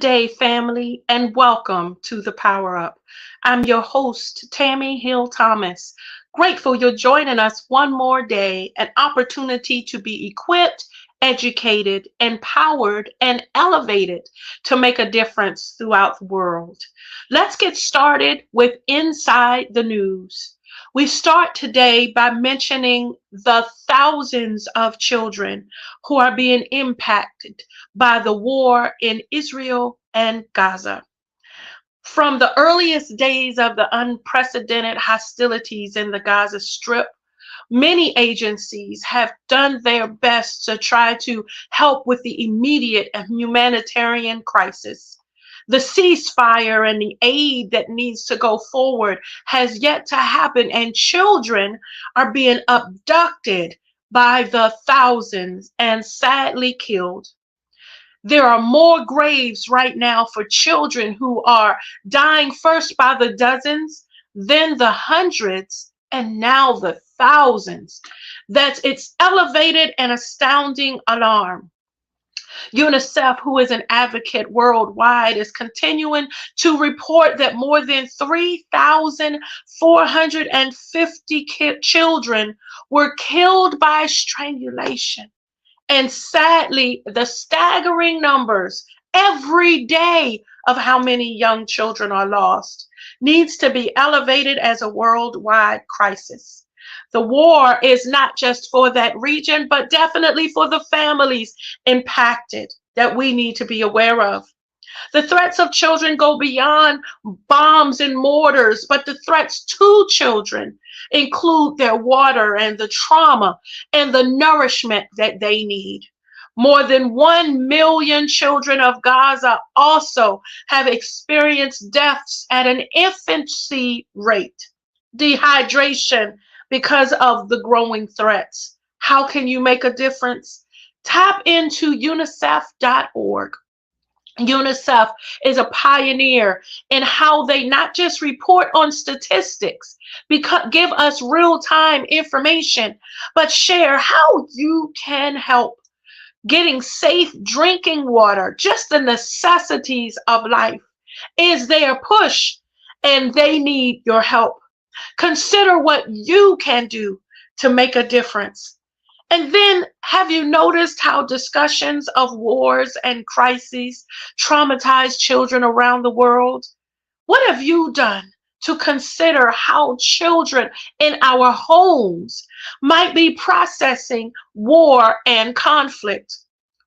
Good day, family, and welcome to the Power Up. I'm your host, Tami Hill Thomas. Grateful you're joining us one more day, an opportunity to be equipped, educated, empowered, and elevated to make a difference throughout the world. Let's get started with Inside the News. We start today by mentioning the thousands of children who are being impacted by the war in Israel and Gaza. From the earliest days of the unprecedented hostilities in the Gaza Strip, many agencies have done their best to try to help with the immediate humanitarian crisis. The ceasefire and the aid that needs to go forward has yet to happen, and children are being abducted by the thousands and sadly killed. There are more graves right now for children who are dying first by the dozens, then the hundreds, and now the thousands. It's elevated and astounding alarm. UNICEF, who is an advocate worldwide, is continuing to report that more than 3,450 children were killed by strangulation. And sadly, the staggering numbers every day of how many young children are lost needs to be elevated as a worldwide crisis. The war is not just for that region, but definitely for the families impacted that we need to be aware of. The threats of children go beyond bombs and mortars, but the threats to children include their water and the trauma and the nourishment that they need. More than 1 million children of Gaza also have experienced deaths at an infancy rate. Dehydration because of the growing threats. How can you make a difference? Tap into unicef.org. UNICEF is a pioneer in how they not just report on statistics, give us real-time information, but share how you can help. Getting safe drinking water, just the necessities of life, is their push, and they need your help. Consider what you can do to make a difference. And then, have you noticed how discussions of wars and crises traumatize children around the world? What have you done to consider how children in our homes might be processing war and conflict?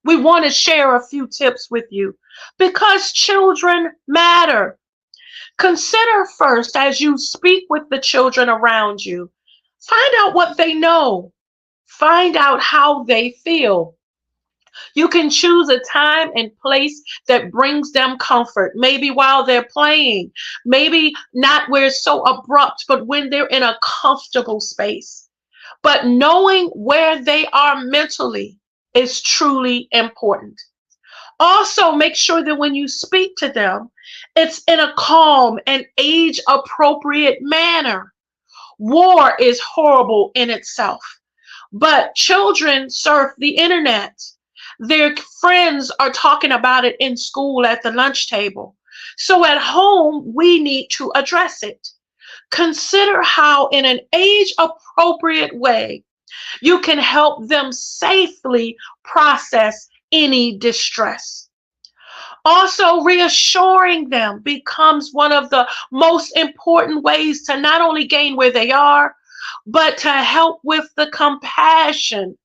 We want to share a few tips with you because children matter. Consider first, as you speak with the children around you, find out what they know. Find out how they feel. You can choose a time and place that brings them comfort. Maybe while they're playing, maybe not where it's so abrupt, but when they're in a comfortable space. But knowing where they are mentally is truly important. Also, make sure that when you speak to them, it's in a calm and age-appropriate manner. War is horrible in itself. But children surf the internet. Their friends are talking about it in school at the lunch table. So at home, we need to address it. Consider how, in an age-appropriate way, you can help them safely process any distress. Also, reassuring them becomes one of the most important ways to not only gain where they are, but to help with the compassion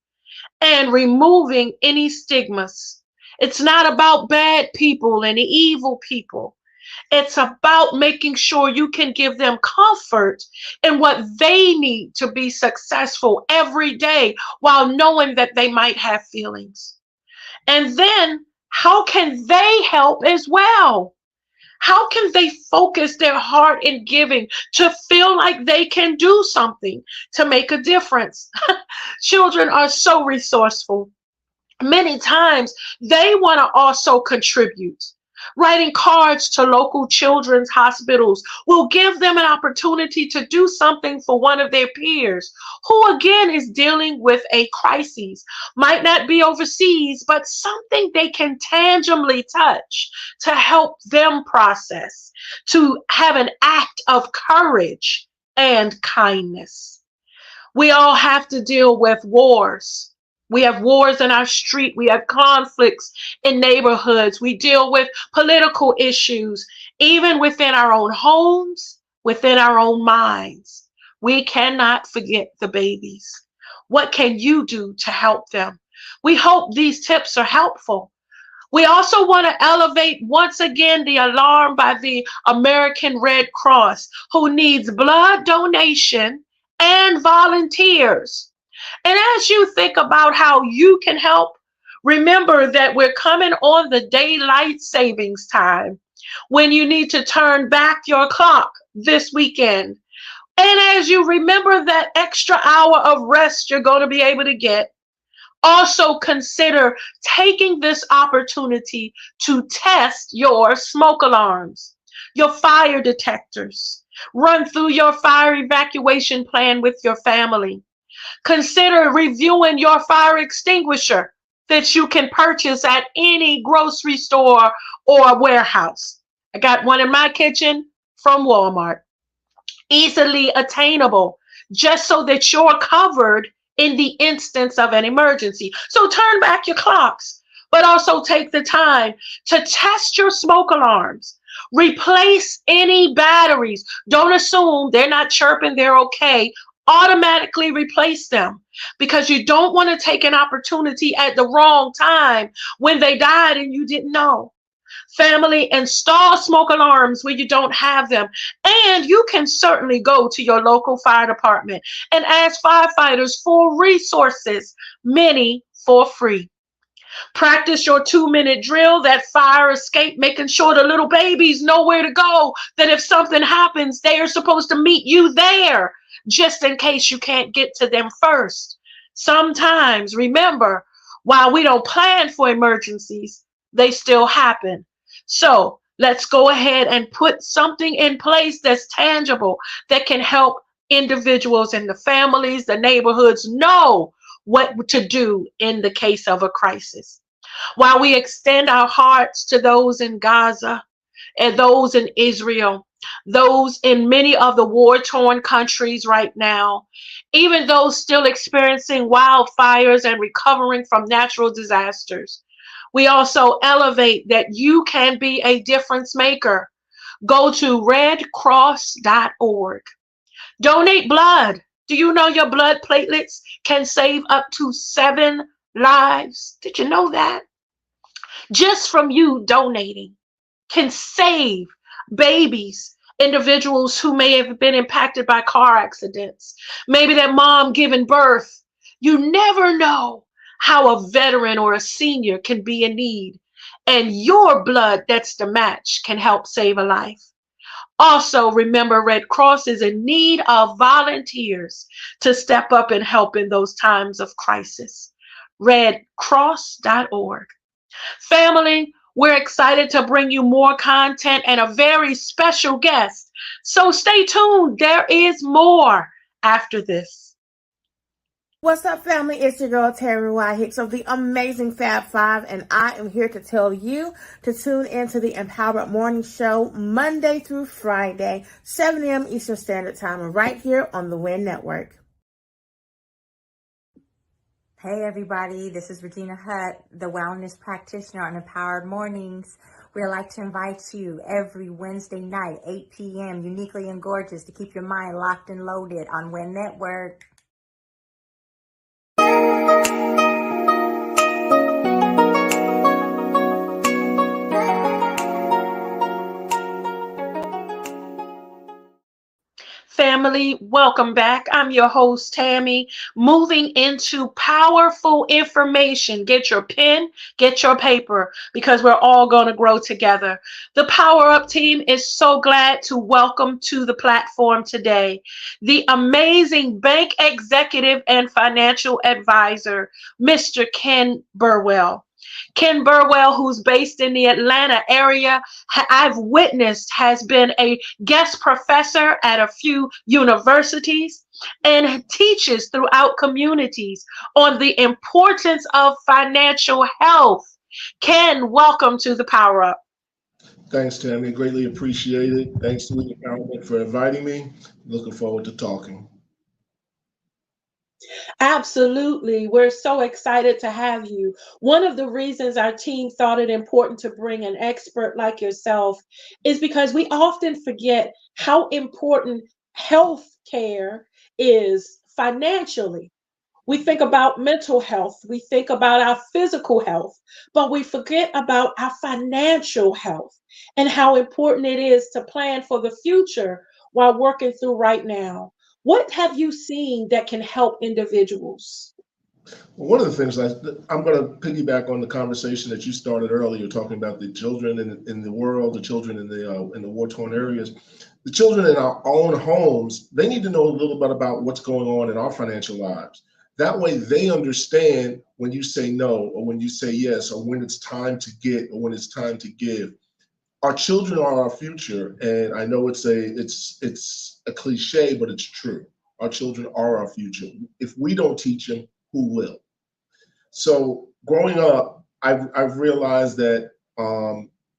and removing any stigmas. It's not about bad people and evil people. It's about making sure you can give them comfort in what they need to be successful every day while knowing that they might have feelings. And then, how can they help as well? How can they focus their heart in giving to feel like they can do something to make a difference? Children are so resourceful. Many times they want to also contribute. Writing cards to local children's hospitals will give them an opportunity to do something for one of their peers who, again, is dealing with a crisis. Might not be overseas, but something they can tangibly touch to help them process, to have an act of courage and kindness. We all have to deal with wars. We have wars in our street. We have conflicts in neighborhoods. We deal with political issues, even within our own homes, within our own minds. We cannot forget the babies. What can you do to help them? We hope these tips are helpful. We also want to elevate once again the alarm by the American Red Cross, who needs blood donation and volunteers. And as you think about how you can help, remember that we're coming on the daylight savings time when you need to turn back your clock this weekend. And as you remember that extra hour of rest you're going to be able to get, also consider taking this opportunity to test your smoke alarms, your fire detectors. Run through your fire evacuation plan with your family. Consider reviewing your fire extinguisher that you can purchase at any grocery store or warehouse. I got one in my kitchen from Walmart. Easily attainable, just so that you're covered in the instance of an emergency. So turn back your clocks, but also take the time to test your smoke alarms. Replace any batteries. Don't assume they're not chirping, they're okay. Automatically replace them, because you don't want to take an opportunity at the wrong time when they died and you didn't know. Family, install smoke alarms where you don't have them. And you can certainly go to your local fire department and ask firefighters for resources, many for free. Practice your 2-minute drill, that fire escape, making sure the little babies know where to go, that if something happens, they are supposed to meet you there, just in case you can't get to them first. Sometimes, remember, while we don't plan for emergencies, they still happen. So let's go ahead and put something in place that's tangible, that can help individuals and the families, the neighborhoods know what to do in the case of a crisis. While we extend our hearts to those in Gaza and those in Israel, those in many of the war-torn countries right now, even those still experiencing wildfires and recovering from natural disasters, we also elevate that you can be a difference maker. Go to redcross.org. Donate blood. Do you know your blood platelets can save up to 7 lives? Did you know that? Just from you donating can save babies, individuals who may have been impacted by car accidents, maybe their mom giving birth. You never know how a veteran or a senior can be in need, and your blood that's the match can help save a life. Also, remember, Red Cross is in need of volunteers to step up and help in those times of crisis. redcross.org. Family, we're excited to bring you more content and a very special guest. So stay tuned. There is more after this. What's up, family? It's your girl, Terry Y. Hicks of the amazing Fab Five, and I am here to tell you to tune into the Empowerment Morning Show Monday through Friday, 7 a.m. Eastern Standard Time, right here on the WIN Network. Hey everybody, this is Regina Hutt, the wellness practitioner on Empowered Mornings. We'd like to invite you every Wednesday night, 8 p.m., uniquely and gorgeous, to keep your mind locked and loaded on WIN Network. Family, welcome back. I'm your host, Tami, moving into powerful information. Get your pen, get your paper, because we're all going to grow together. The Power Up team is so glad to welcome to the platform today the amazing bank executive and financial advisor, Mr. Ken Burwell. Ken Burwell, who's based in the Atlanta area, I've witnessed has been a guest professor at a few universities and teaches throughout communities on the importance of financial health. Ken, welcome to the Power Up. Thanks, Tammy. Greatly appreciated. Thanks to the Empowerment for inviting me. Looking forward to talking. Absolutely. We're so excited to have you. One of the reasons our team thought it important to bring an expert like yourself is because we often forget how important health care is financially. We think about mental health, we think about our physical health, but we forget about our financial health and how important it is to plan for the future while working through right now. What have you seen that can help individuals? Well, one of the things I'm going to piggyback on the conversation that you started earlier, talking about the children in the world, the children in the war-torn areas, the children in our own homes. They need to know a little bit about what's going on in our financial lives. That way, they understand when you say no, or when you say yes, or when it's time to get, or when it's time to give. Our children are our future, and I know it's a cliche, but it's true. Our children are our future. If we don't teach them, who will? So growing up, I've realized that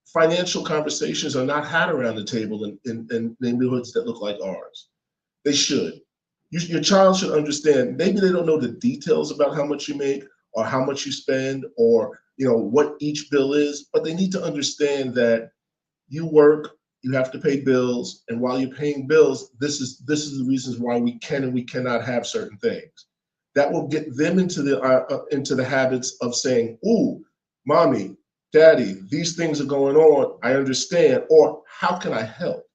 financial conversations are not had around the table in neighborhoods that look like ours. They should. Your child should understand. Maybe they don't know the details about how much you make or how much you spend or what each bill is, but they need to understand that you work, you have to pay bills, and while you're paying bills, this is the reasons why we can and we cannot have certain things. That will get them into the habits of saying, "Ooh, mommy, daddy, these things are going on. I understand," or "How can I help?"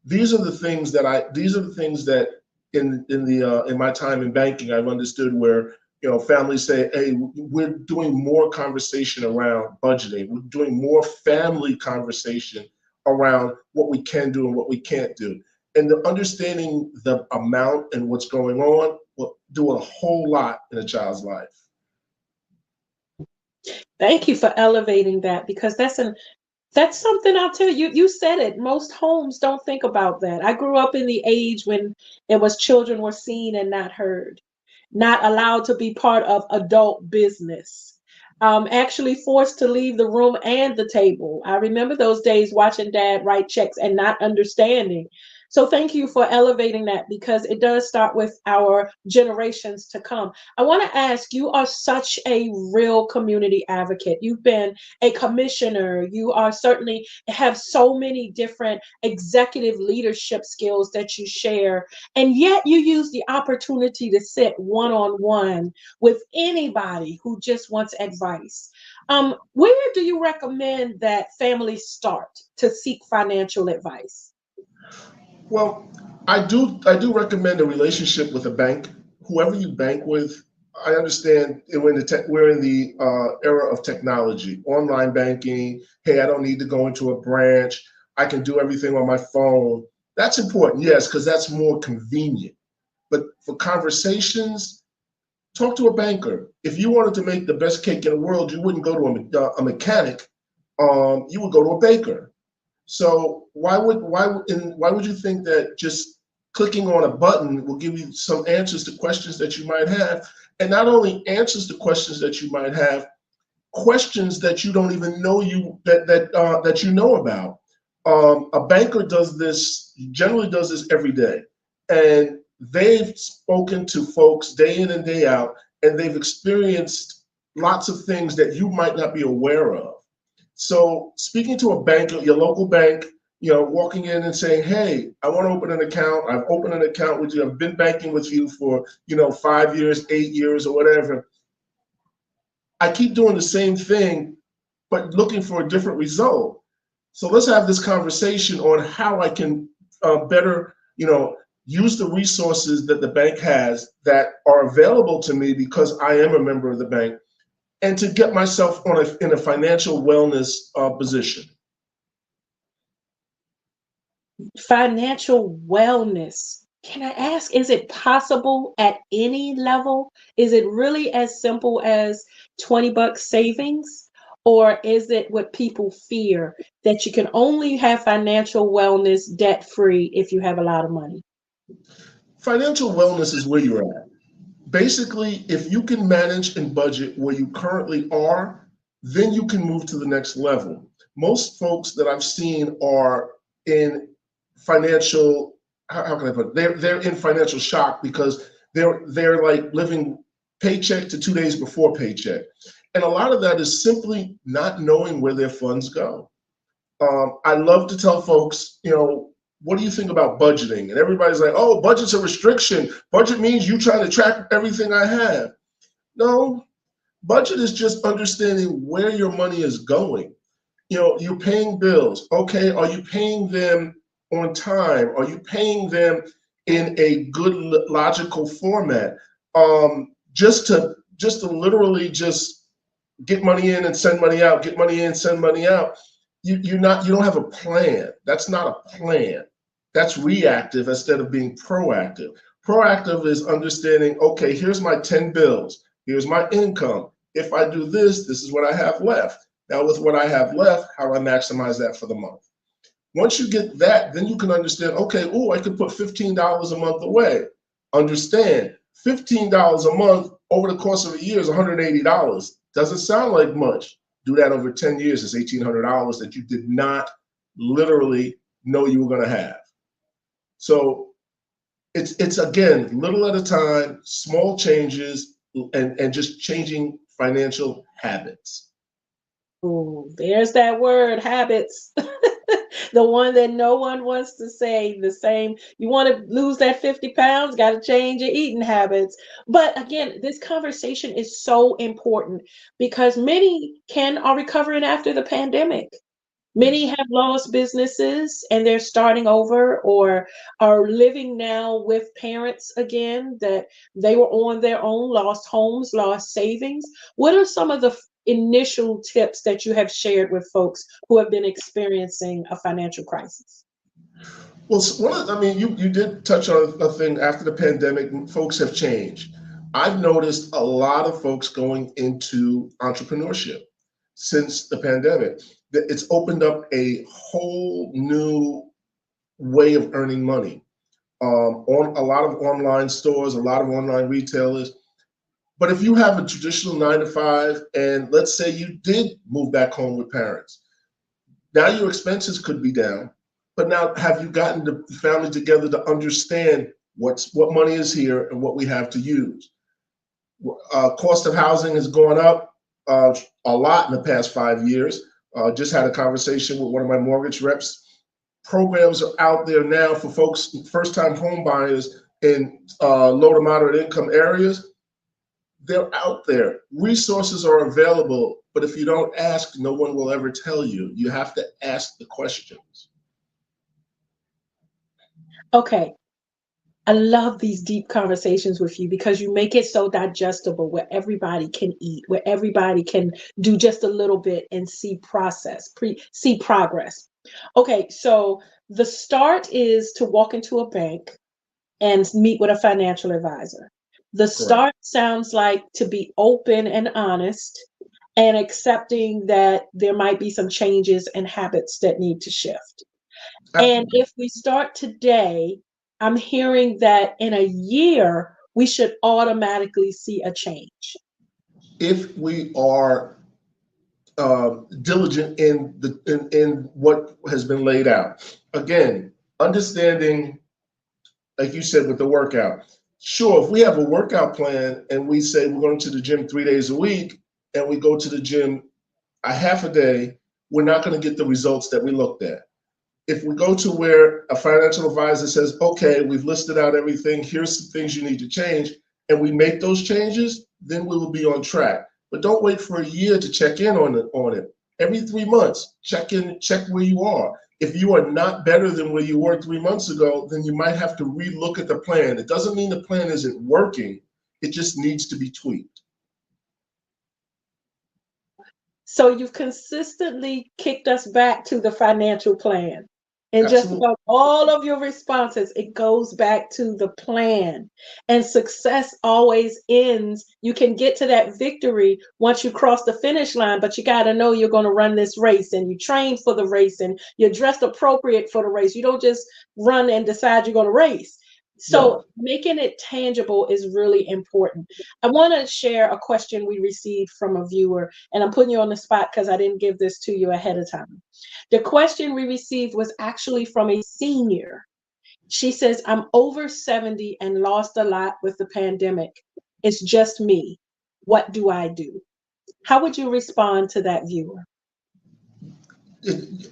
These are the things that in my time in banking I've understood where families say, "Hey, we're doing more conversation around budgeting. We're doing more family conversation around what we can do and what we can't do." And the understanding the amount and what's going on will do a whole lot in a child's life. Thank you for elevating that because that's something I'll tell you. You said it. Most homes don't think about that. I grew up in the age when it was children were seen and not heard, not allowed to be part of adult business, actually forced to leave the room and the table. I remember those days watching dad write checks and not understanding. So thank you for elevating that because it does start with our generations to come. I want to ask, you are such a real community advocate. You've been a commissioner. You are certainly have so many different executive leadership skills that you share. And yet you use the opportunity to sit one-on-one with anybody who just wants advice. Where do you recommend that families start to seek financial advice? Well, I do recommend a relationship with a bank. Whoever you bank with, I understand we're in the era of technology, online banking. Hey, I don't need to go into a branch. I can do everything on my phone. That's important, yes, because that's more convenient. But for conversations, talk to a banker. If you wanted to make the best cake in the world, you wouldn't go to a mechanic. You would go to a baker. So why would you think that just clicking on a button will give you some answers to questions that you might have, and not only answers to questions that you might have, questions that you don't even know that you know about. A banker generally does this every day, and they've spoken to folks day in and day out, and they've experienced lots of things that you might not be aware of. So speaking to a bank, your local bank, walking in and saying, "Hey, I want to open an account. I've opened an account with you. I've been banking with you for, 5 years, 8 years, or whatever. I keep doing the same thing, but looking for a different result. So let's have this conversation on how I can better, use the resources that the bank has that are available to me because I am a member of the bank, and to get myself in a financial wellness position." Financial wellness. Can I ask, is it possible at any level? Is it really as simple as $20 savings? Or is it what people fear that you can only have financial wellness debt free if you have a lot of money? Financial wellness is where you're at. Basically, if you can manage and budget where you currently are, then you can move to the next level. Most folks that I've seen are in financial, how can I put it? They're in financial shock because they're like living paycheck to 2 days before paycheck. And a lot of that is simply not knowing where their funds go. I love to tell folks, what do you think about budgeting? And everybody's like, oh, budget's a restriction. Budget means you trying to track everything I have. No, budget is just understanding where your money is going. You're paying bills. Okay, are you paying them on time? Are you paying them in a good logical format? Just to literally just get money in and send money out, get money in, send money out. You don't have a plan. That's not a plan. That's reactive instead of being proactive. Proactive is understanding, okay, here's my 10 bills. Here's my income. If I do this, this is what I have left. Now with what I have left, how do I maximize that for the month? Once you get that, then you can understand, okay, I could put $15 a month away. Understand, $15 a month over the course of a year is $180. Doesn't sound like much. Do that over 10 years, it's $1,800 that you did not literally know you were going to have. So it's again, little at a time, small changes, and just changing financial habits. Ooh, there's that word, habits. The one that no one wants to say. The same. You want to lose that 50 pounds, got to change your eating habits. But again, this conversation is so important because many are recovering after the pandemic. Many have lost businesses and they're starting over or are living now with parents again that they were on their own, lost homes, lost savings. What are some of the initial tips that you have shared with folks who have been experiencing a financial crisis? Well, you did touch on a thing after the pandemic, folks have changed. I've noticed a lot of folks going into entrepreneurship since the pandemic. It's opened up a whole new way of earning money. On a lot of online stores, a lot of online retailers. But if you have a traditional 9 to 5, and let's say you did move back home with parents, now your expenses could be down. But now, have you gotten the family together to understand what money is here and what we have to use? Cost of housing has gone up a lot in the past 5 years. Just had a conversation with one of my mortgage reps. Programs are out there now for folks, first-time home buyers in low to moderate income areas. They're out there. Resources are available, but if you don't ask, no one will ever tell you. You have to ask the questions. Okay. I love these deep conversations with you because you make it so digestible where everybody can eat, where everybody can do just a little bit and see progress. Okay, so the start is to walk into a bank and meet with a financial advisor. The start sounds like to be open and honest and accepting that there might be some changes and habits that need to shift. And if we start today, I'm hearing that in a year, we should automatically see a change. If we are diligent in what has been laid out. Again, understanding, like you said, with the workout. Sure, if we have a workout plan and we say we're going to the gym 3 days a week and we go to the gym a half a day, we're not going to get the results that we looked at. If we go to where a financial advisor says, okay, we've listed out everything, here's some things you need to change, and we make those changes, then we will be on track. But don't wait for a year to check in on it. Every 3 months, check where you are. If you are not better than where you were 3 months ago, then you might have to relook at the plan. It doesn't mean the plan isn't working. It just needs to be tweaked. So you've consistently kicked us back to the financial plan. And just Absolutely. about all of your responses, it goes back to the plan. And success always ends. You can get to that victory once you cross the finish line, but you got to know you're going to run this race and you train for the race and you're dressed appropriate for the race. You don't just run and decide you're going to race. So No. making it tangible is really important. I want to share a question we received from a viewer, and I'm putting you on the spot because I didn't give this to you ahead of time. The question we received was actually from a senior. She says, I'm over 70 and lost a lot with the pandemic. It's just me. What do I do? How would you respond to that viewer?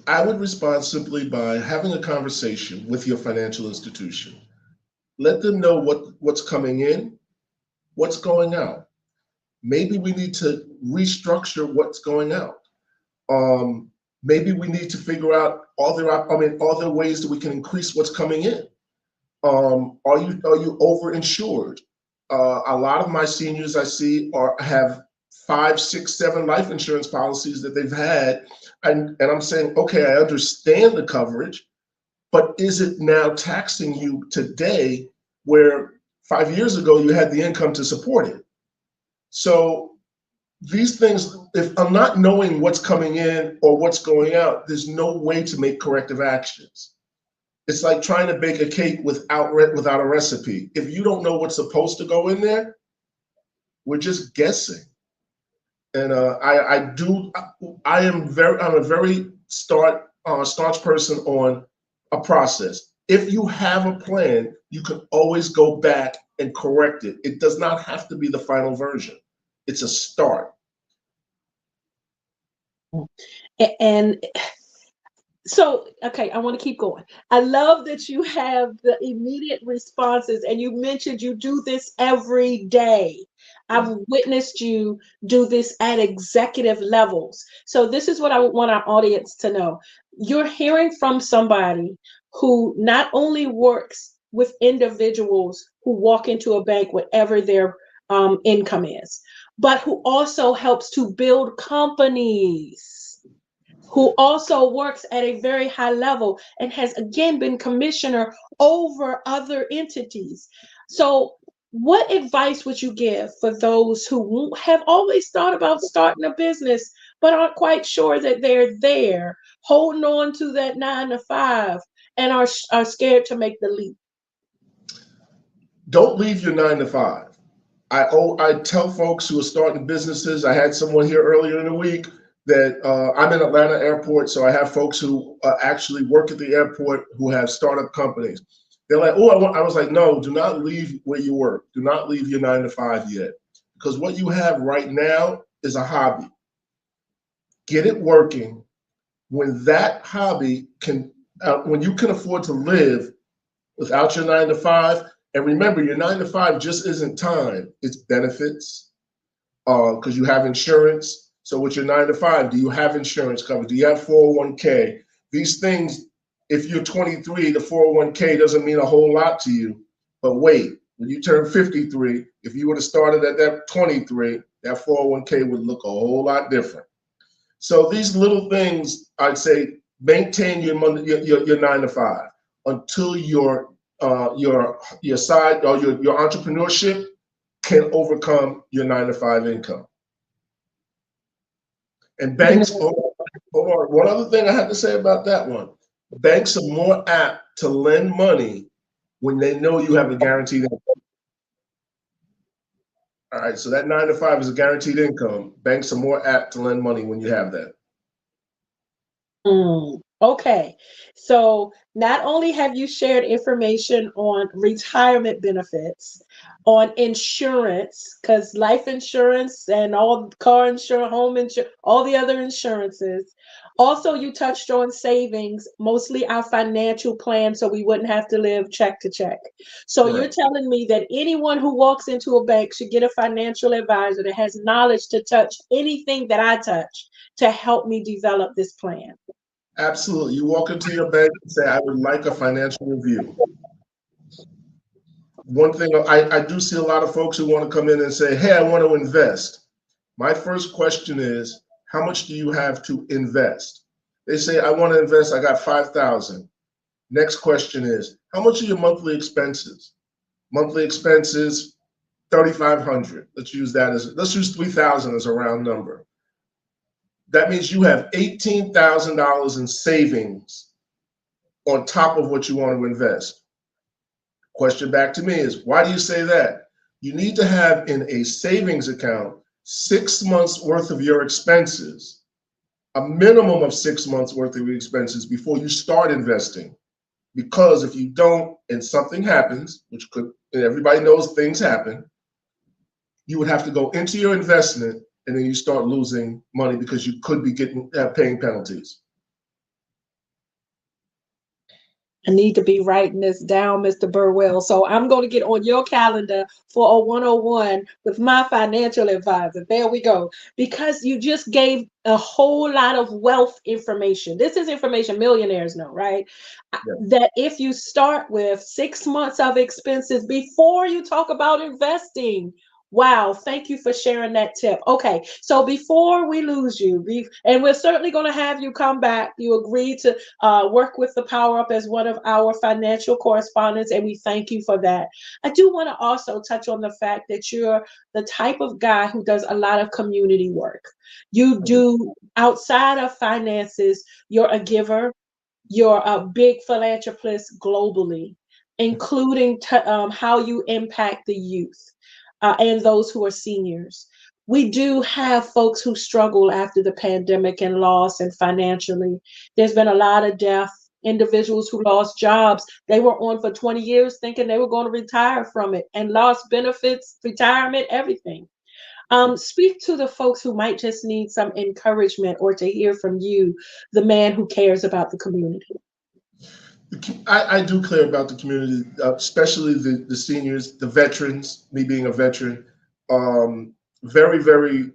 I would respond simply by having a conversation with your financial institution. Let them know what's coming in, what's going out. Maybe we need to restructure what's going out. Maybe we need to figure out other ways that we can increase what's coming in. Are you overinsured? A lot of my seniors I see have 5, 6, 7 life insurance policies that they've had, and I'm saying, okay, I understand the coverage, but is it now taxing you today where 5 years ago you had the income to support it? So these things, if I'm not knowing what's coming in or what's going out, there's no way to make corrective actions. It's like trying to bake a cake without a recipe. If you don't know what's supposed to go in there, we're just guessing. And I'm a very staunch person on a process. If you have a plan, you can always go back and correct it. It does not have to be the final version. It's a start. And so, okay, I want to keep going. I love that you have the immediate responses, and you mentioned you do this every day. I've witnessed you do this at executive levels. So, this is what I want our audience to know. You're hearing from somebody who not only works with individuals who walk into a bank, whatever their income is, but who also helps to build companies, who also works at a very high level and has again been commissioner over other entities. So what advice would you give for those who have always thought about starting a business but aren't quite sure that they're there, holding on to that 9 to 5, and are scared to make the leap? Don't leave your 9 to 5. I tell folks who are starting businesses. I had someone here earlier in the week that I'm in Atlanta airport, so I have folks who actually work at the airport who have startup companies. They're like, oh, I was like, no, do not leave where you work. Do not leave your 9 to 5 yet, because what you have right now is a hobby. Get it working. When that hobby when you can afford to live without your 9 to 5, and remember, your 9 to 5 just isn't time; it's benefits, because you have insurance. So with your 9 to 5, do you have insurance coverage? Do you have 401k? These things, if you're 23, the 401k doesn't mean a whole lot to you. But wait, when you turn 53, if you would have started at that 23, that 401k would look a whole lot different. So these little things, I'd say, maintain your 9 to 5 until your side or your entrepreneurship can overcome your 9 to 5 income. And banks, one other thing I have to say about that one, banks are more apt to lend money when they know you have a guaranteed income. All right, so that 9 to 5 is a guaranteed income. Banks are more apt to lend money when you have that. Okay, so not only have you shared information on retirement benefits, on insurance, because life insurance and all car insurance, home insurance, all the other insurances. Also, you touched on savings, mostly our financial plan, so we wouldn't have to live check to check. So Right. you're telling me that anyone who walks into a bank should get a financial advisor that has knowledge to touch anything that I touch to help me develop this plan. Absolutely. You walk into your bank and say, I would like a financial review. One thing, I do see a lot of folks who want to come in and say, hey, I want to invest. My first question is, how much do you have to invest? They say, I want to invest, I got 5,000. Next question is, how much are your monthly expenses? Monthly expenses, 3,500. Let's use 3,000 as a round number. That means you have $18,000 in savings on top of what you want to invest. Question back to me is, why do you say that? You need to have in a savings account 6 months worth of your expenses, a minimum of 6 months worth of your expenses before you start investing. Because if you don't and something happens, which could, and everybody knows things happen, you would have to go into your investment and then you start losing money because you could be paying penalties. I need to be writing this down, Mr. Burwell. So I'm going to get on your calendar for a 101 with my financial advisor. There we go. Because you just gave a whole lot of wealth information. This is information millionaires know, right? Yeah. That if you start with 6 months of expenses before you talk about investing. Wow, thank you for sharing that tip. Okay, so before we lose you, and we're certainly going to have you come back. You agreed to work with the Power Up as one of our financial correspondents, and we thank you for that. I do want to also touch on the fact that you're the type of guy who does a lot of community work. You do, outside of finances, you're a giver, you're a big philanthropist globally, including how you impact the youth. And those who are seniors. We do have folks who struggle after the pandemic and loss and financially. There's been a lot of death, individuals who lost jobs. They were on for 20 years thinking they were going to retire from it and lost benefits, retirement, everything. Speak to the folks who might just need some encouragement or to hear from you, the man who cares about the community. I do care about the community, especially the seniors, the veterans, me being a veteran, very, very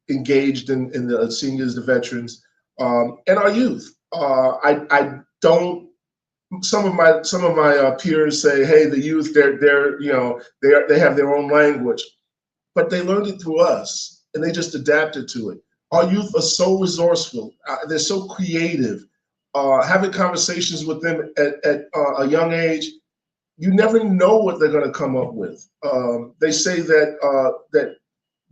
engaged in the seniors, the veterans, and our youth. I don't, some of my peers say, hey, the youth, they have their own language, but they learned it through us and they just adapted to it. Our youth are so resourceful. They're so creative. Having conversations with them at a young age, you never know what they're going to come up with. They say that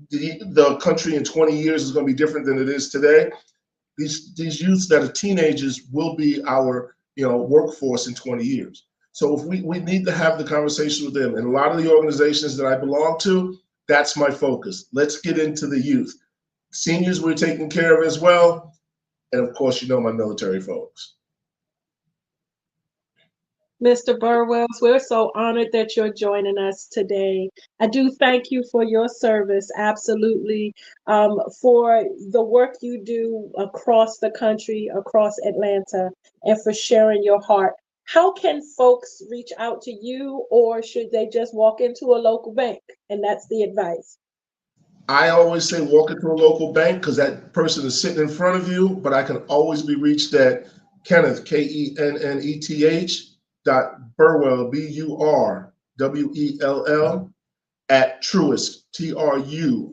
the country in 20 years is going to be different than it is today. These youths that are teenagers will be our workforce in 20 years. So if we need to have the conversation with them, and a lot of the organizations that I belong to, that's my focus. Let's get into the youth. Seniors we're taking care of as well. And of course, my military folks. Mr. Burwells, we're so honored that you're joining us today. I do thank you for your service, absolutely, for the work you do across the country, across Atlanta, and for sharing your heart. How can folks reach out to you, or should they just walk into a local bank? And that's the advice. I always say walk into a local bank because that person is sitting in front of you, but I can always be reached at Kenneth, KENNETH, Burwell, BURWELL, at Truist, TRUIST.com.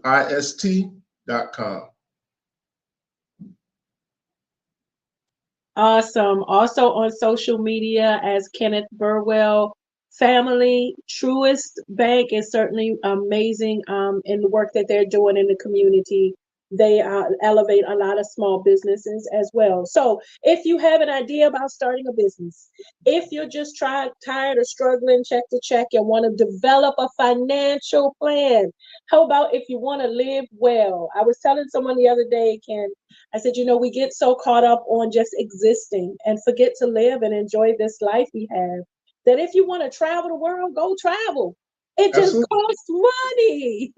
Awesome. Also on social media as Kenneth Burwell Family. Truist Bank is certainly amazing in the work that they're doing in the community. They elevate a lot of small businesses as well. So if you have an idea about starting a business, if you're just tired of struggling check to check and want to develop a financial plan, how about if you want to live well? I was telling someone the other day, Ken, I said, we get so caught up on just existing and forget to live and enjoy this life we have, that if you want to travel the world, go travel. It just costs money.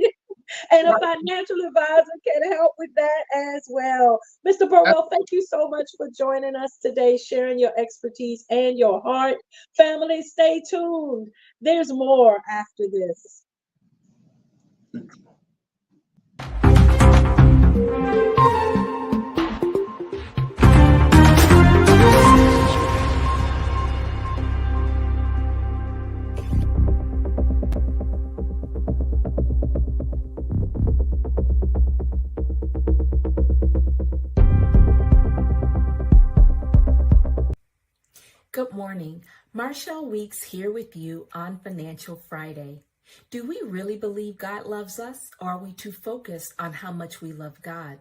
And a financial advisor can help with that as well. Mr. Burwell, thank you so much for joining us today, sharing your expertise and your heart. Family, stay tuned. There's more after this. morning. Marshall Weeks here with you on Financial Friday. Do we really believe God loves us, or are we too focused on how much we love God?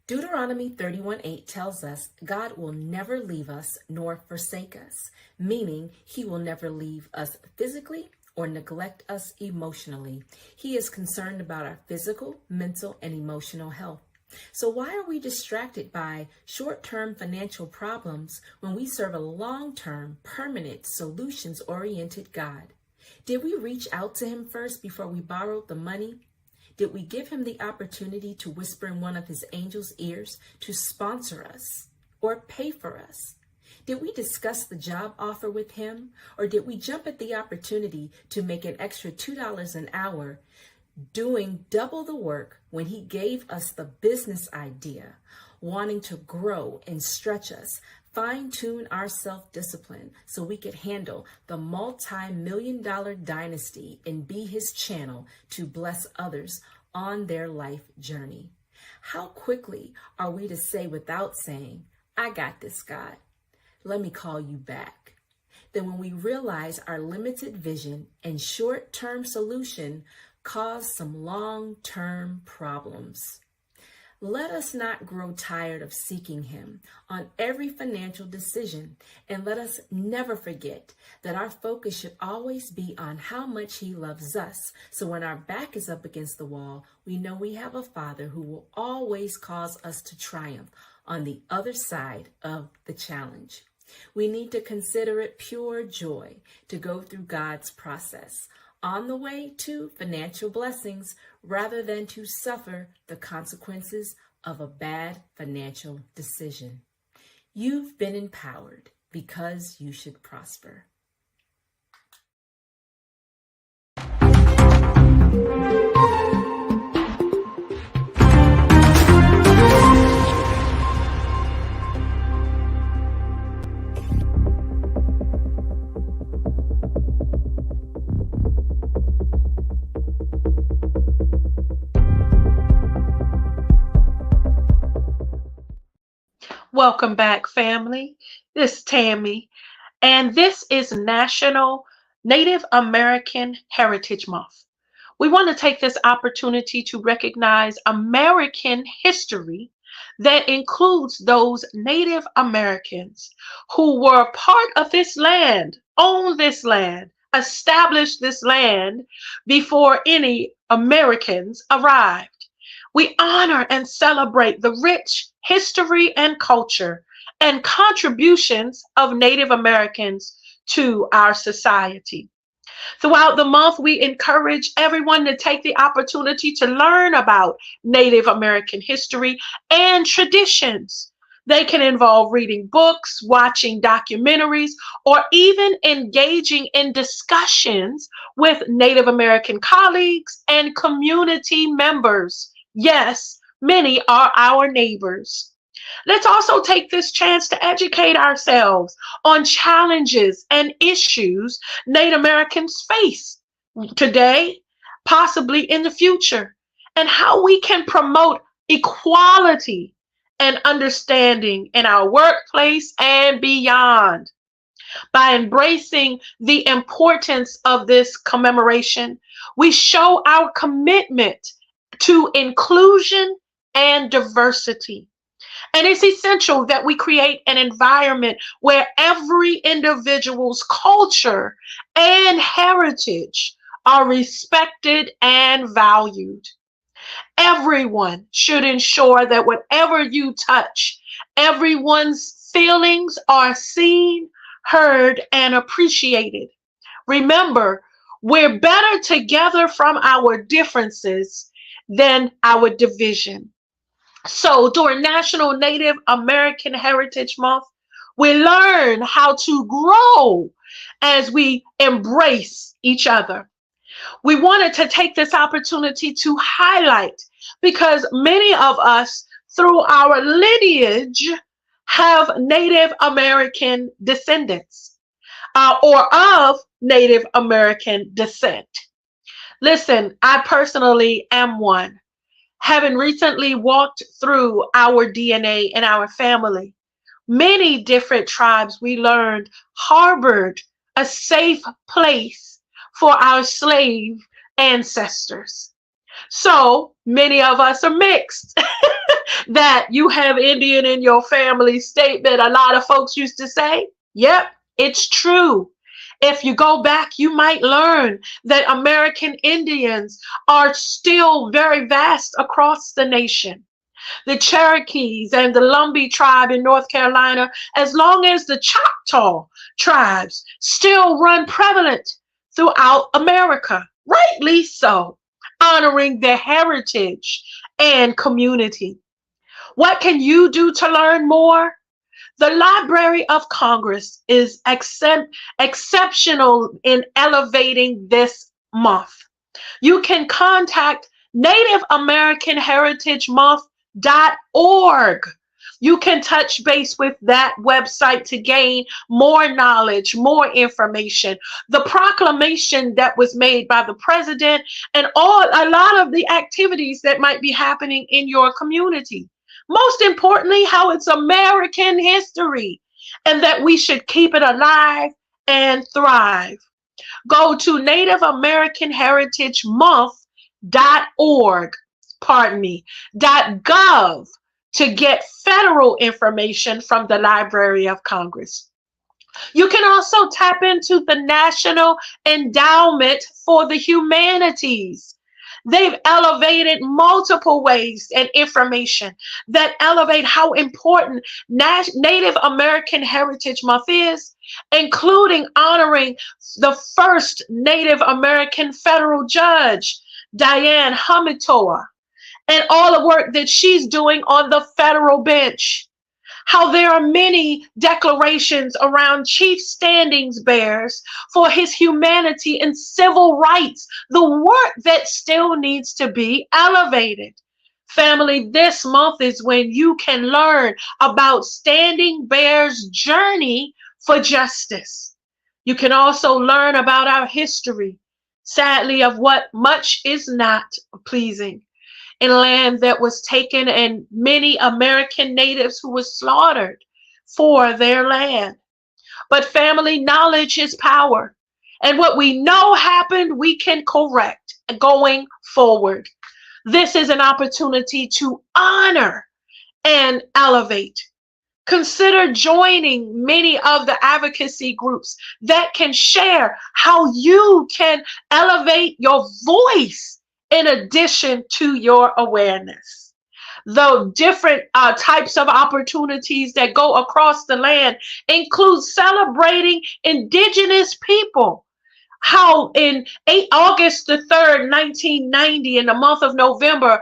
Deuteronomy 31:8 tells us God will never leave us nor forsake us, meaning he will never leave us physically or neglect us emotionally. He is concerned about our physical, mental, and emotional health. So why are we distracted by short-term financial problems when we serve a long-term, permanent, solutions-oriented God? Did we reach out to him first before we borrowed the money? Did we give him the opportunity to whisper in one of his angels' ears to sponsor us or pay for us? Did we discuss the job offer with him, or did we jump at the opportunity to make an extra $2 an hour doing double the work when he gave us the business idea, wanting to grow and stretch us, fine-tune our self-discipline so we could handle the multi-million-dollar dynasty and be his channel to bless others on their life journey? How quickly are we to say without saying, "I got this, God. Let me call you back"? Then when we realize our limited vision and short-term solution cause some long-term problems. Let us not grow tired of seeking him on every financial decision, and let us never forget that our focus should always be on how much he loves us. So when our back is up against the wall, we know we have a Father who will always cause us to triumph on the other side of the challenge. We need to consider it pure joy to go through God's process on the way to financial blessings rather than to suffer the consequences of a bad financial decision. You've been empowered because you should prosper. Welcome back, family. This is Tami, and this is National Native American Heritage Month. We want to take this opportunity to recognize American history that includes those Native Americans who were part of this land, owned this land, established this land before any Americans arrived. We honor and celebrate the rich history and culture and contributions of Native Americans to our society. Throughout the month, we encourage everyone to take the opportunity to learn about Native American history and traditions. They can involve reading books, watching documentaries, or even engaging in discussions with Native American colleagues and community members. Yes, many are our neighbors. Let's also take this chance to educate ourselves on challenges and issues Native Americans face today, possibly in the future, and how we can promote equality and understanding in our workplace and beyond. By embracing the importance of this commemoration, we show our commitment to inclusion and diversity. And it's essential that we create an environment where every individual's culture and heritage are respected and valued. Everyone should ensure that whatever you touch, everyone's feelings are seen, heard, and appreciated. Remember, we're better together from our differences than our division. So during National Native American Heritage Month, we learn how to grow as we embrace each other. We wanted to take this opportunity to highlight because many of us, through our lineage, have Native American descendants or of Native American descent. Listen, I personally am one. Having recently walked through our DNA in our family, Many different tribes, we learned, harbored a safe place for our slave ancestors. So many of us are mixed. That you have Indian in your family statement, a lot of folks used to say, yep, it's true. If you go back, you might learn that American Indians are still very vast across the nation. The Cherokees and the Lumbee tribe in North Carolina, as long as the Choctaw tribes still run prevalent throughout America, rightly so, honoring their heritage and community. What can you do to learn more? The Library of Congress is exceptional in elevating this month. You can contact Native American Heritage Month.org. You can touch base with that website to gain more knowledge, more information. The proclamation that was made by the president and a lot of the activities that might be happening in your community. Most importantly, how it's American history and that we should keep it alive and thrive. Go to Native American Heritage Month.org, .gov to get federal information from the Library of Congress. You can also tap into the National Endowment for the Humanities. They've elevated multiple ways and information that elevate how important Native American Heritage Month is, including honoring the first Native American federal judge, Diane Hamitoa, and all the work that she's doing on the federal bench. How there are many declarations around Chief Standings Bears for his humanity and civil rights, the work that still needs to be elevated. Family, this month is when you can learn about Standing Bear's journey for justice. You can also learn about our history, sadly, of what much is not pleasing in land that was taken and many American natives who were slaughtered for their land. But family, knowledge is power. And what we know happened, we can correct going forward. This is an opportunity to honor and elevate. Consider joining many of the advocacy groups that can share how you can elevate your voice in addition to your awareness. The different types of opportunities that go across the land include celebrating Indigenous people. How in August the 3rd, 1990, in the month of November,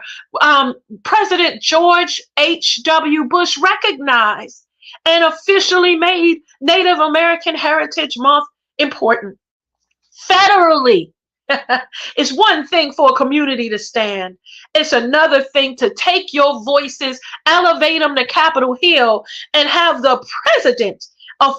President George H.W. Bush recognized and officially made Native American Heritage Month important. Federally, it's one thing for a community to stand. It's another thing to take your voices, elevate them to Capitol Hill, and have the president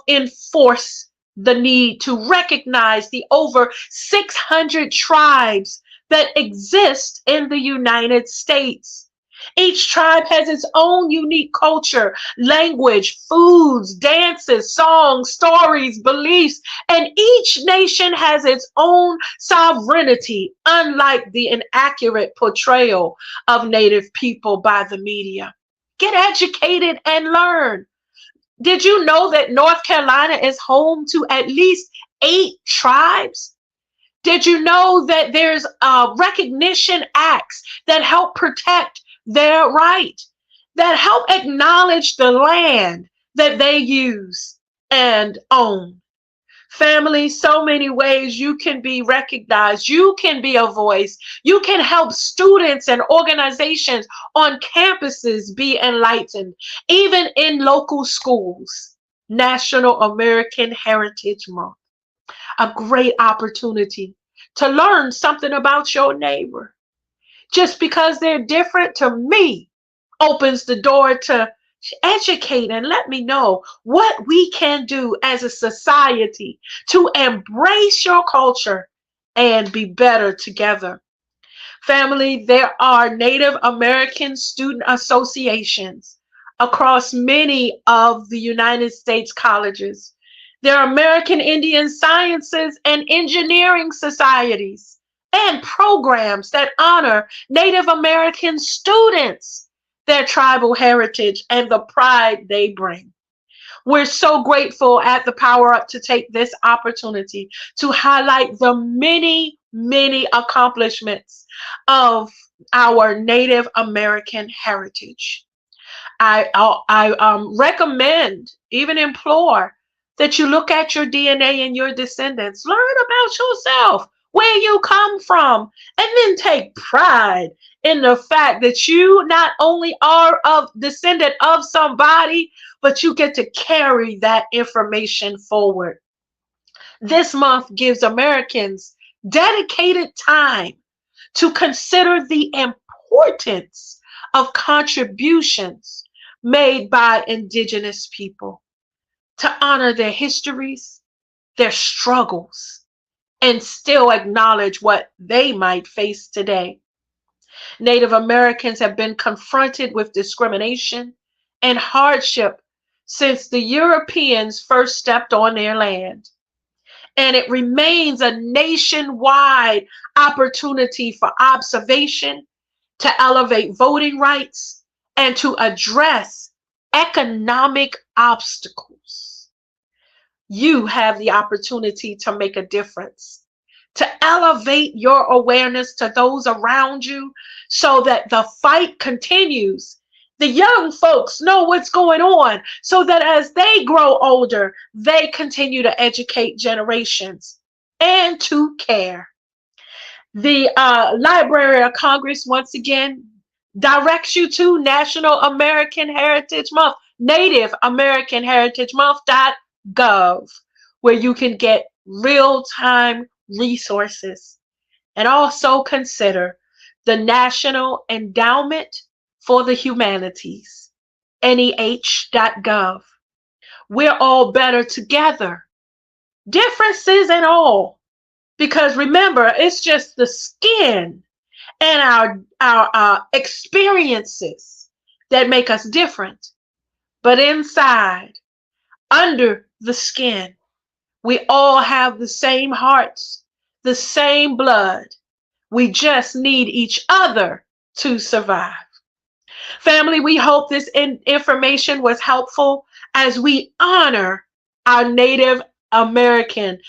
enforce the need to recognize the over 600 tribes that exist in the United States. Each tribe has its own unique culture, language, foods, dances, songs, stories, beliefs, and each nation has its own sovereignty, unlike the inaccurate portrayal of Native people by the media. Get educated and learn. Did you know that North Carolina is home to at least 8 tribes? Did you know that there's recognition acts that help protect their right, that help acknowledge the land that they use and own? Family, so many ways you can be recognized. You can be a voice. You can help students and organizations on campuses be enlightened, even in local schools. National American Heritage Month. A great opportunity to learn something about your neighbor. Just because they're different, to me, opens the door to educate and let me know what we can do as a society to embrace your culture and be better together. Family, there are Native American student associations across many of the United States colleges. There are American Indian Sciences and Engineering societies and programs that honor Native American students, their tribal heritage, and the pride they bring. We're so grateful at the Power Up to take this opportunity to highlight the many, many accomplishments of our Native American heritage. I recommend, even implore, that you look at your DNA and your descendants, learn about yourself, where you come from, and then take pride in the fact that you not only are of descendant of somebody, but you get to carry that information forward. This month gives Americans dedicated time to consider the importance of contributions made by Indigenous people, to honor their histories, their struggles, and still acknowledge what they might face today. Native Americans have been confronted with discrimination and hardship since the Europeans first stepped on their land. And it remains a nationwide opportunity for observation, to elevate voting rights, and to address economic obstacles. You have the opportunity to make a difference, to elevate your awareness to those around you so that the fight continues. The young folks know what's going on so that as they grow older, they continue to educate generations and to care. The Library of Congress, once again, directs you to National American Heritage Month, Native American Heritage Month.gov, where you can get real-time resources. And also consider the National Endowment for the Humanities, NEH.gov. We're all better together, differences and all, because remember, it's just the skin and our experiences that make us different. But inside, under the skin, we all have the same hearts, the same blood. We just need each other to survive. Family, we hope this information was helpful as we honor our Native Americans'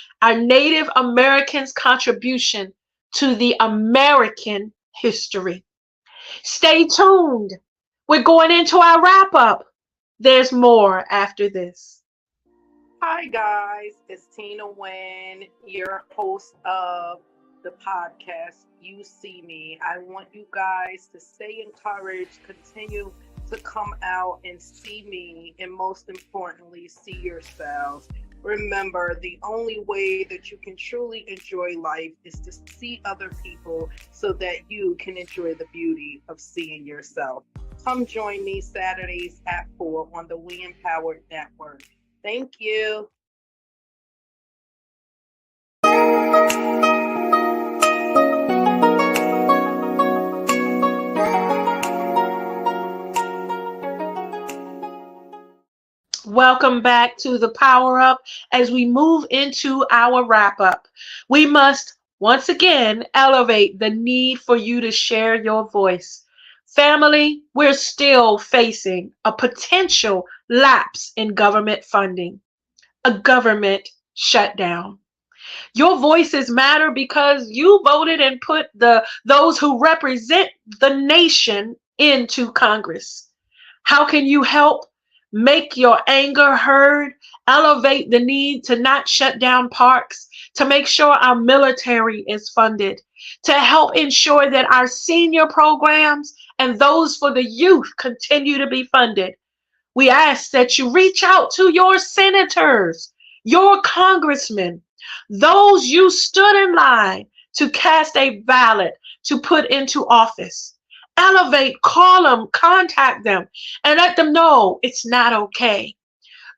contribution to the American history. Stay tuned. We're going into our wrap up. There's more after this. Hi guys, it's Tina Wynn, your host of the podcast You See Me. I want you guys to stay encouraged, continue to come out and see me, and most importantly, see yourselves. Remember, the only way that you can truly enjoy life is to see other people so that you can enjoy the beauty of seeing yourself. Come join me Saturdays at 4 on the We Empowered Network. Thank you. Welcome back to the Power Up. As we move into our wrap up, we must once again elevate the need for you to share your voice. Family, we're still facing a potential lapse in government funding, a government shutdown. Your voices matter because you voted and put those who represent the nation into Congress. How can you help make your anger heard, elevate the need to not shut down parks, to make sure our military is funded, to help ensure that our senior programs and those for the youth continue to be funded? We ask that you reach out to your senators, your congressmen, those you stood in line to cast a ballot to put into office. Elevate, call them, contact them, and let them know it's not okay.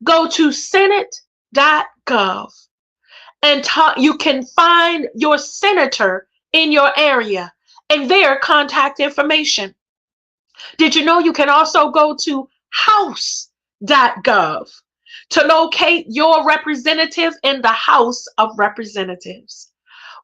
Go to senate.gov and you can find your senator in your area and their contact information. Did you know you can also go to house.gov to locate your representative in the House of Representatives.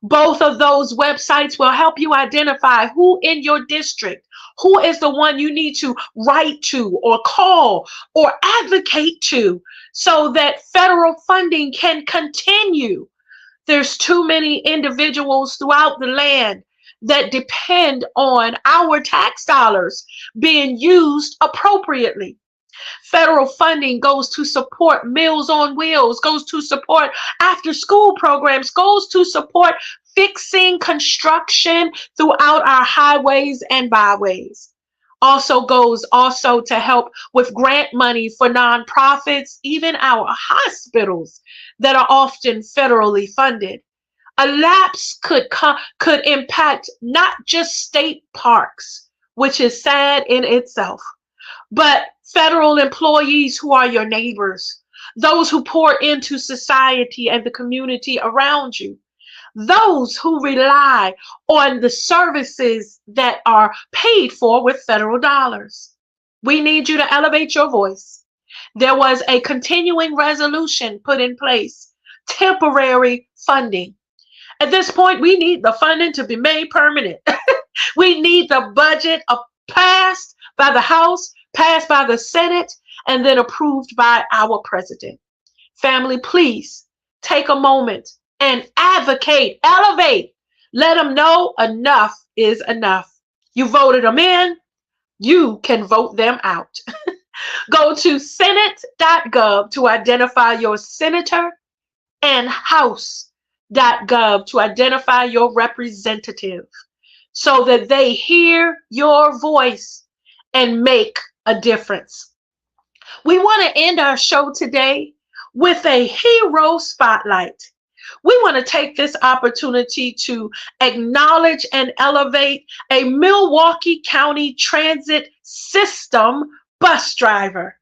Both of those websites will help you identify who in your district, who is the one you need to write to or call or advocate to so that federal funding can continue. There's too many individuals throughout the land that depend on our tax dollars being used appropriately. Federal funding goes to support Meals on Wheels, goes to support after school programs, goes to support fixing construction throughout our highways and byways. Also goes to help with grant money for nonprofits, even our hospitals that are often federally funded. A lapse could impact not just state parks, which is sad in itself, but federal employees who are your neighbors, those who pour into society and the community around you, those who rely on the services that are paid for with federal dollars. We need you to elevate your voice. There was a continuing resolution put in place, temporary funding. At this point, we need the funding to be made permanent. We need the budget passed by the House, passed by the Senate, and then approved by our president. Family, please take a moment and advocate, elevate. Let them know enough is enough. You voted them in, you can vote them out. Go to senate.gov to identify your senator and house.gov to identify your representative so that they hear your voice and make a difference. We want to end our show today with a hero spotlight. We want to take this opportunity to acknowledge and elevate a Milwaukee County Transit System bus driver,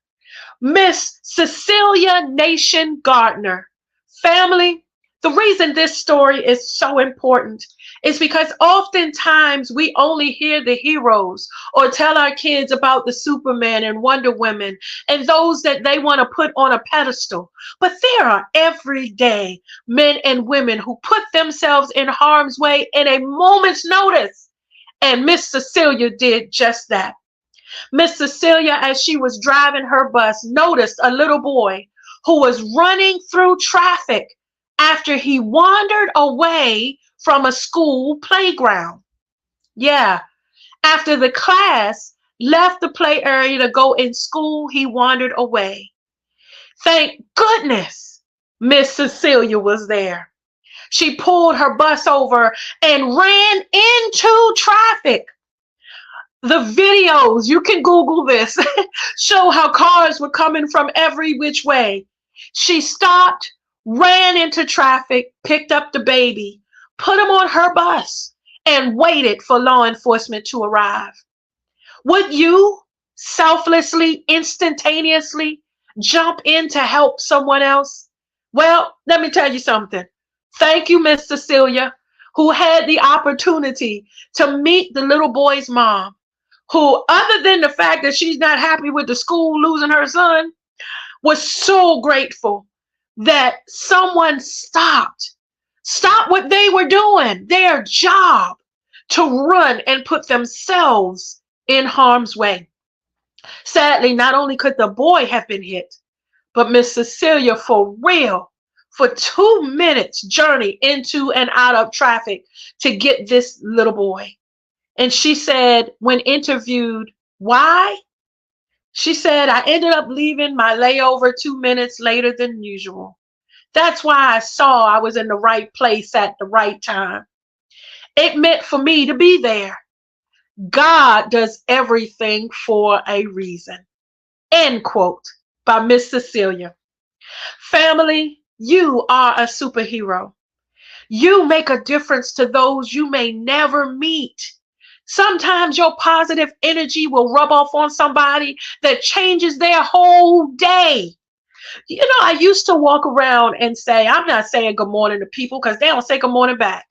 Miss Cecilia Nation Gardner. Family, the reason this story is so important is because oftentimes we only hear the heroes or tell our kids about the Superman and Wonder Women and those that they want to put on a pedestal. But there are everyday men and women who put themselves in harm's way in a moment's notice. And Miss Cecilia did just that. Miss Cecilia, as she was driving her bus, noticed a little boy who was running through traffic after he wandered away from a school playground. Yeah, after the class left the play area to go in school, he wandered away. Thank goodness Miss Cecilia was there. She pulled her bus over and ran into traffic. The videos, you can Google this, show how cars were coming from every which way. She stopped, ran into traffic, picked up the baby, put him on her bus, and waited for law enforcement to arrive. Would you selflessly, instantaneously jump in to help someone else? Well, let me tell you something. Thank you, Miss Cecilia, who had the opportunity to meet the little boy's mom, who, other than the fact that she's not happy with the school losing her son, was so grateful that someone stopped what they were doing, their job, to run and put themselves in harm's way. Sadly, not only could the boy have been hit, but Miss Cecilia, for real, for 2 minutes journey into and out of traffic to get this little boy. And she said, when interviewed, why? She said, I ended up leaving my layover 2 minutes later than usual. That's why I saw I was in the right place at the right time. It meant for me to be there. God does everything for a reason. End quote by Miss Cecilia. Family, you are a superhero. You make a difference to those you may never meet. Sometimes your positive energy will rub off on somebody that changes their whole day. You know, I used to walk around and say, I'm not saying good morning to people because they don't say good morning back.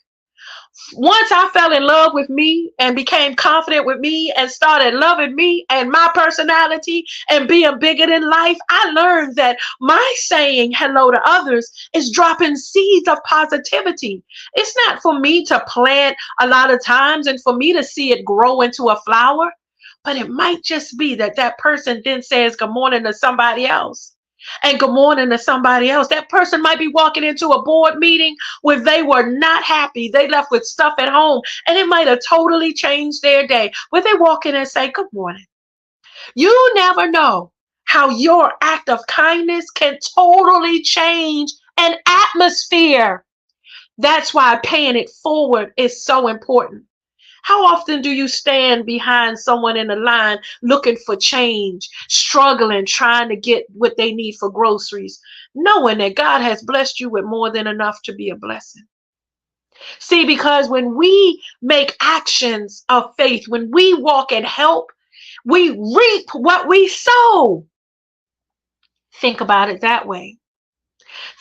Once I fell in love with me and became confident with me and started loving me and my personality and being bigger than life, I learned that my saying hello to others is dropping seeds of positivity. It's not for me to plant a lot of times and for me to see it grow into a flower, but it might just be that that person then says good morning to somebody else. And good morning to somebody else. That person might be walking into a board meeting where they were not happy. They left with stuff at home, and it might have totally changed their day. Where they walk in and say, good morning. You never know how your act of kindness can totally change an atmosphere. That's why paying it forward is so important. How often do you stand behind someone in a line looking for change, struggling, trying to get what they need for groceries, knowing that God has blessed you with more than enough to be a blessing? See, because when we make actions of faith, when we walk in help, we reap what we sow. Think about it that way.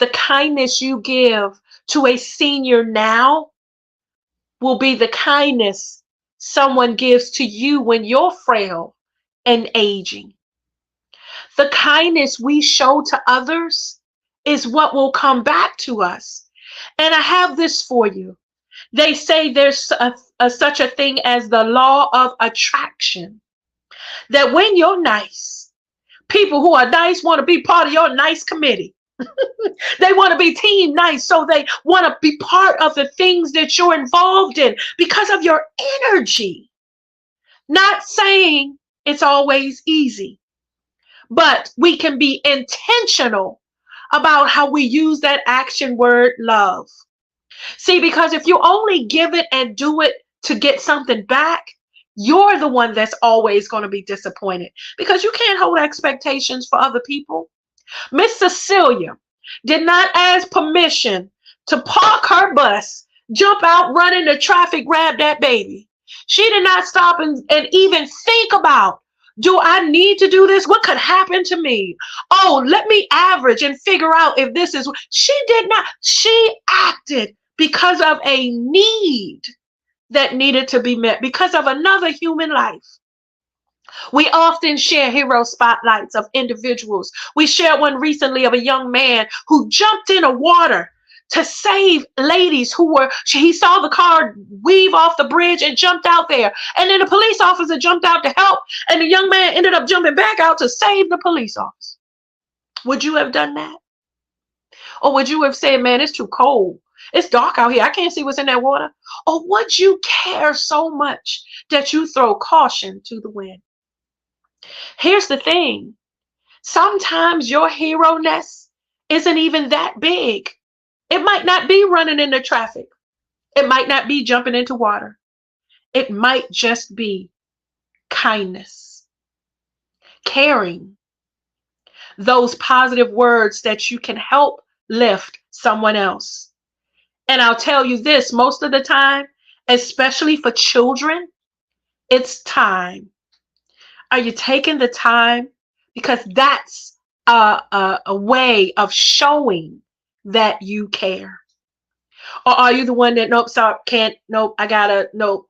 The kindness you give to a senior now will be the kindness someone gives to you when you're frail and aging. The kindness we show to others is what will come back to us. And I have this for you. They say there's such a thing as the law of attraction. That when you're nice, people who are nice want to be part of your nice committee. They want to be team nice, so they want to be part of the things that you're involved in because of your energy. Not saying it's always easy, but we can be intentional about how we use that action word love. See, because if you only give it and do it to get something back, you're the one that's always going to be disappointed because you can't hold expectations for other people. Miss Cecilia did not ask permission to park her bus, jump out, run into traffic, grab that baby. She did not stop and even think about, do I need to do this? What could happen to me? Oh, let me average and figure out if this is. She did not. She acted because of a need that needed to be met, because of another human life. We often share hero spotlights of individuals. We shared one recently of a young man who jumped in the water to save ladies he saw the car weave off the bridge and jumped out there. And then the police officer jumped out to help, and the young man ended up jumping back out to save the police officer. Would you have done that? Or would you have said, man, it's too cold. It's dark out here. I can't see what's in that water. Or would you care so much that you throw caution to the wind? Here's the thing. Sometimes your hero-ness isn't even that big. It might not be running into traffic. It might not be jumping into water. It might just be kindness, caring, those positive words that you can help lift someone else. And I'll tell you this, most of the time, especially for children, it's time. Are you taking the time? Because that's a way of showing that you care. Or are you the one that, nope, sorry, can't, nope, I gotta, nope.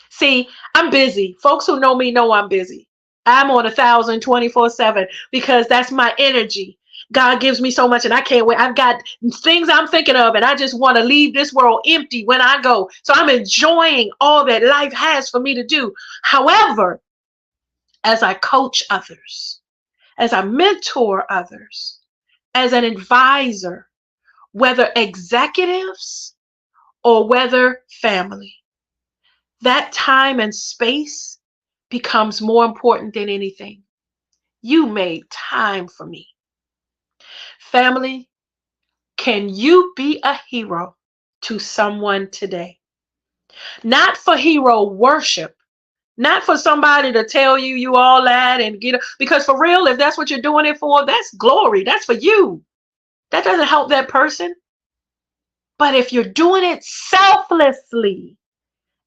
See, I'm busy. Folks who know me know I'm busy. I'm on 1,000 24/7 because that's my energy. God gives me so much and I can't wait. I've got things I'm thinking of and I just want to leave this world empty when I go. So I'm enjoying all that life has for me to do. However, as I coach others, as I mentor others, as an advisor, whether executives or whether family, that time and space becomes more important than anything. You made time for me. Family, can you be a hero to someone today? Not for hero worship, not for somebody to tell you you all that and get, because for real, if that's what you're doing it for, that's glory. That's for you. That doesn't help that person. But if you're doing it selflessly,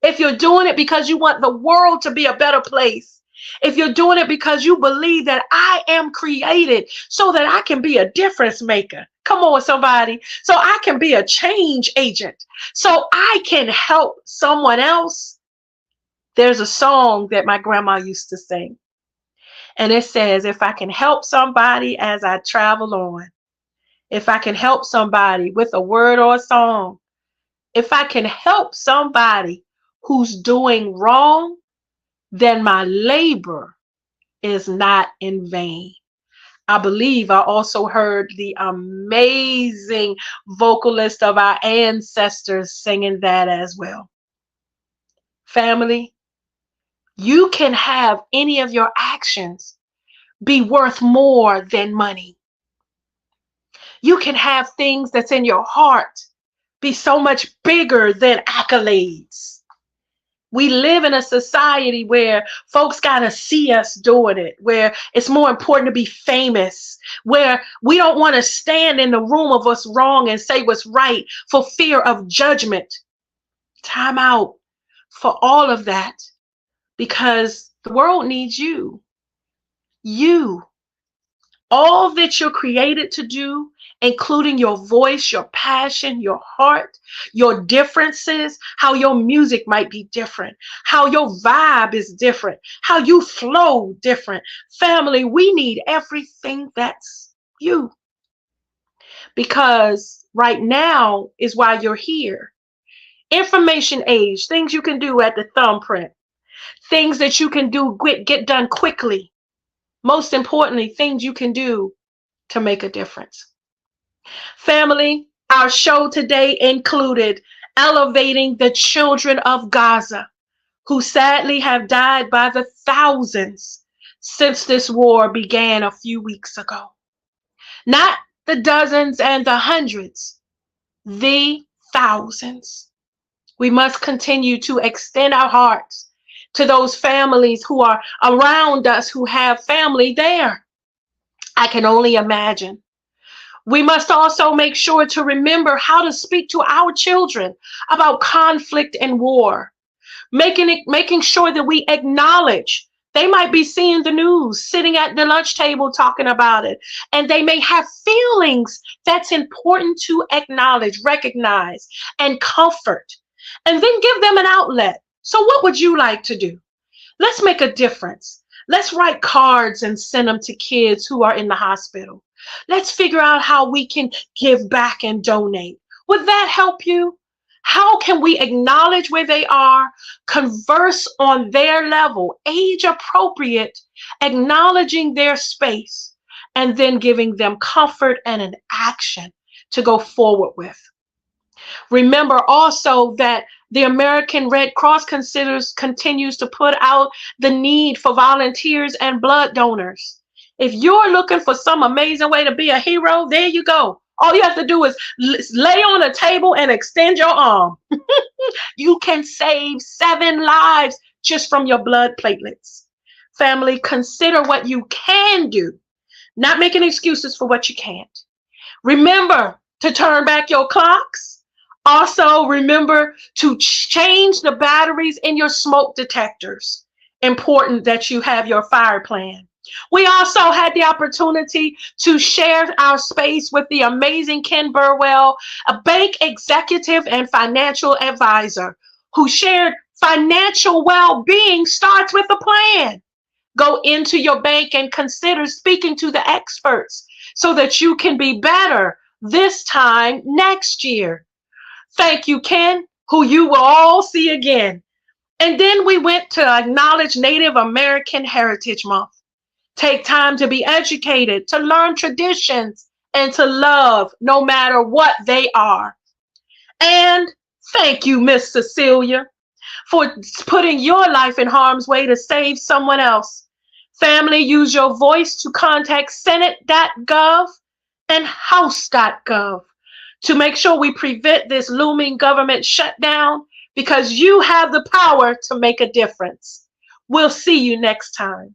if you're doing it because you want the world to be a better place, if you're doing it because you believe that I am created so that I can be a difference maker, Come on, somebody. So I can be a change agent. So I can help someone else. There's a song that my grandma used to sing. And it says, if I can help somebody as I travel on, if I can help somebody with a word or a song, if I can help somebody who's doing wrong, then my labor is not in vain. I believe I also heard the amazing vocalist of our ancestors singing that as well. Family, you can have any of your actions be worth more than money. You can have things that's in your heart be so much bigger than accolades. We live in a society where folks got to see us doing it, where it's more important to be famous, where we don't want to stand in the room of what's wrong and say what's right for fear of judgment. Time out for all of that, because the world needs you. You. All that you're created to do, including your voice, your passion, your heart, your differences, how your music might be different, how your vibe is different, how you flow different. Family, we need everything that's you. Because right now is why you're here. Information age, things you can do at the thumbprint, things that you can do, get done quickly. Most importantly, things you can do to make a difference. Family, our show today included elevating the children of Gaza, who sadly have died by the thousands since this war began a few weeks ago. Not the dozens and the hundreds, the thousands. We must continue to extend our hearts to those families who are around us, who have family there. I can only imagine. We must also make sure to remember how to speak to our children about conflict and war, making sure that we acknowledge they might be seeing the news, sitting at the lunch table talking about it, and they may have feelings that's important to acknowledge, recognize, and comfort, and then give them an outlet. So what would you like to do? Let's make a difference. Let's write cards and send them to kids who are in the hospital. Let's figure out how we can give back and donate. Would that help you? How can we acknowledge where they are, converse on their level, age appropriate, acknowledging their space, and then giving them comfort and an action to go forward with? Remember also that the American Red Cross continues to put out the need for volunteers and blood donors. If you're looking for some amazing way to be a hero, there you go. All you have to do is lay on a table and extend your arm. You can save 7 lives just from your blood platelets. Family, consider what you can do, not making excuses for what you can't. Remember to turn back your clocks. Also, remember to change the batteries in your smoke detectors. Important that you have your fire plan. We also had the opportunity to share our space with the amazing Ken Burwell, a bank executive and financial advisor, who shared financial well-being starts with a plan. Go into your bank and consider speaking to the experts so that you can be better this time next year. Thank you, Ken, who you will all see again. And then we went to acknowledge Native American Heritage Month. Take time to be educated, to learn traditions, and to love no matter what they are. And thank you, Miss Cecilia, for putting your life in harm's way to save someone else. Family, use your voice to contact senate.gov and house.gov to make sure we prevent this looming government shutdown, because you have the power to make a difference. We'll see you next time.